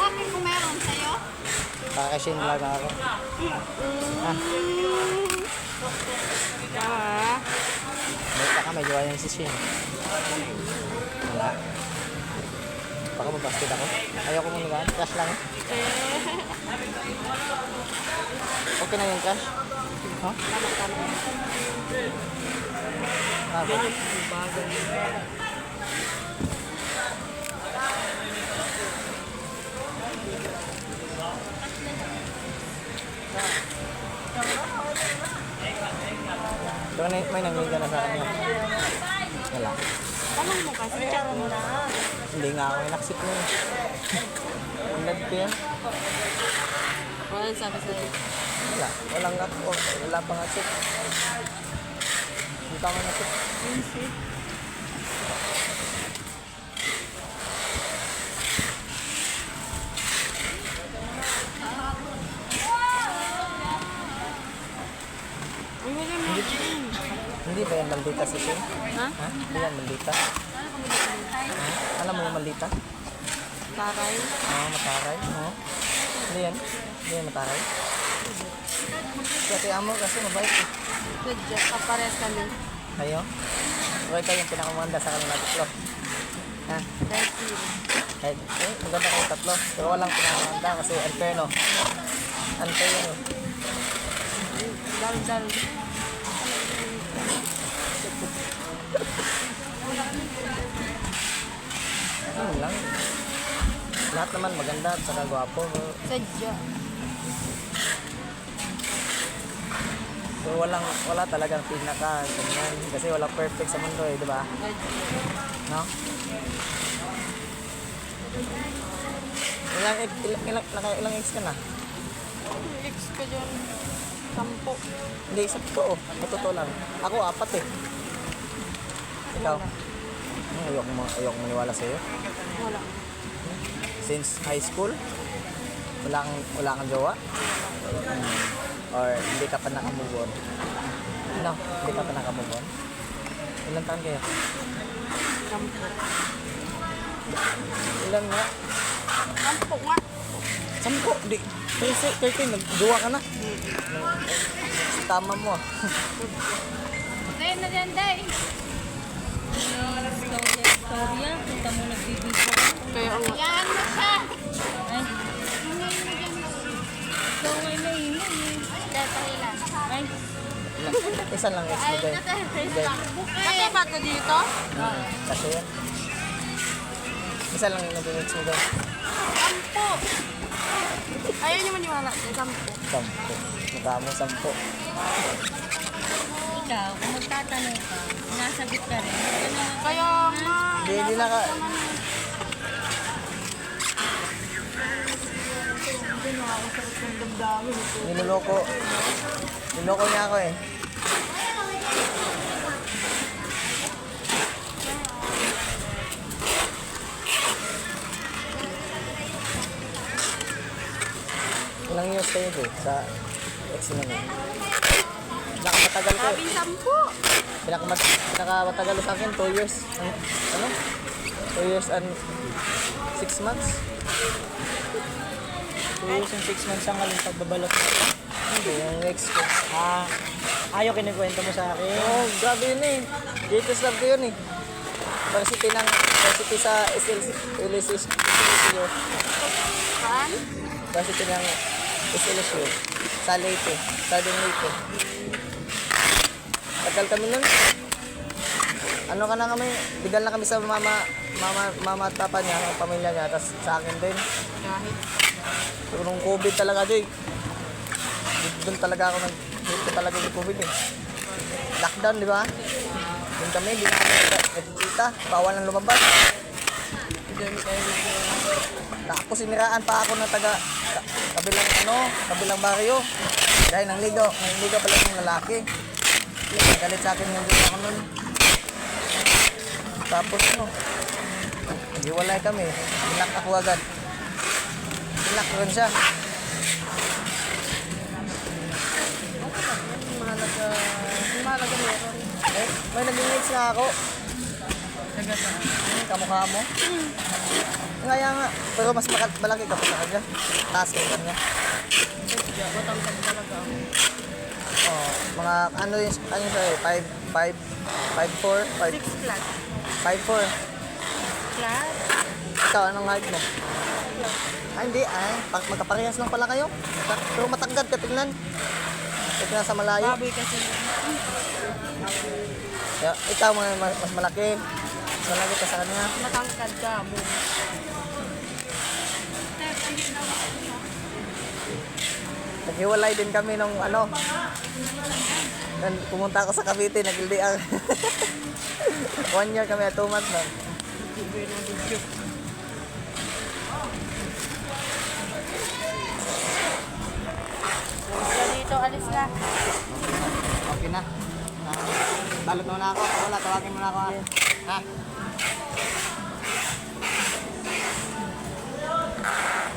Bakit kung meron sa'yo? Kakasin lang ako. Ah, may pa ka, may gawa yung sisyon. Wala. Baka mabasket ako. Ayaw ko muna gaan. Cash lang. Okay na yung cash? Ha? Ah, so, may nangiga na sa kanya. Wala. Tanong mo kasi, chat mo na. Hindi nga ako inaksip na yun. Ang lad ko yan. Wala sabi sa'yo. Wala. Walang nga. Wala pang aksip. Hindi pa man aksip. Hindi ba yan maldita si Shin? Ha? Ha? Hindi yan maldita? Ha? Alam mo yung maldita? Taray. Oo, mataray. Oo. Hindi yan. Hindi yan mataray. Kasi amo kasi mabait eh. Sadya, kapares kami. Kayo? Okay kayo yung pinakamanda sa kanila tatlo. Ha? Thank you. Kahit, maganda kayo tatlo. Pero walang pinakamanda kasi unfair no? Unfair yun eh. Dal-dal. Ano lang. Lahat naman maganda at saka gwapo. Sadya. So wala talagang pinaka ganyan. Kasi walang perfect sa mundo eh, di ba? No? Ilang ex ka na? Ex ka dyan. 10. Hindi, isa po. Totoo lang. Ako, 4 eh. Ikaw? Ayoko maniwala sa'yo. Wala. Since high school? Wala kang jowa? Or hindi ka pa nakamove on? No, hindi ka pa nakamove on? Ilang taon kayo? 10. Ilan nga? 10 nga. 10? Di. 13, nagjowa ka na. Tama mo ah. Day na dyan, day. Storya, kita mo nagbibigay. Kaya ang yan mo siya. Ay, ikaw ay maingay. Dahil pahilan. Ay, Isa lang ex mo guys. Kasi ba ito dito? Kasi yan. Isa lang yung nag-ex mo guys. 10. Ayaw niyo maniwala. 10. 10. Mukha mo 10. ikaw, kung magtatanong ka, nasagot ka rin. Kaya nga. Hindi na ka... Niloloko. Niloloko niya ako eh. Ilang years kayo eh sa ex mo na? Pinakamatagal ko eh. Sabing 10. Pinakamatagal sa akin, 2 years. Ano? 2 years and 6 months? 2 years and 6 months ang aling pagbabalot. Hindi, yung ex ko. Ayaw kinikwento mo sa akin. Oh, grabe yun eh. Greatest love ko yun eh. Varsity sa SLSU. Saan? Varsity ng SLSU. Sa Leyte. Southern Leyte. Tagal kami nun. Ano ka na kami, bigal na kami sa mama at papa niya, ang pamilya niya, tapos sa akin din. Kahit. So, nung COVID talaga, Joy. Doon talaga ako dito talaga yung COVID eh. Lockdown, di ba? Doon kami, di na kami nagkikita. Bawal ng lumabas. Tapos siniraan pa ako ng kabilang baryo. Dahil nang ligaw pala yung lalaki. Nagalit sa akin yung gina ko nun. Tapos naghiwalay kami. Binak ako agad. Binak ko rin siya. Mahalaga meron. May nag-mix nga ako. Taga saan? Kamukha mo? Kaya nga. Pero mas malaki ka pa sa kanya. Taas ka kanya. Sadya, matangkad talaga ako. Oh, mga ano yung siya eh? 5'4"? 6 plus. 5'4". Plus? Ikaw, anong height mo? Ah, hindi. Ay, magkaparehas lang pala kayo. Pero matangkad ka, tingnan. Tingnan sa malayo. Baboy kasi. Ikaw mas malaki. Mas malaki ka sa kanya. Matangkad ka mo. Naghiwalay din kami nung ano. Pumunta ako sa Cavite, nag-LDR. 1 year kami at 2 months na. Siya dito, alis na. Okay na. Balot muna ako. Wala, tawagin mo na ako. Ha?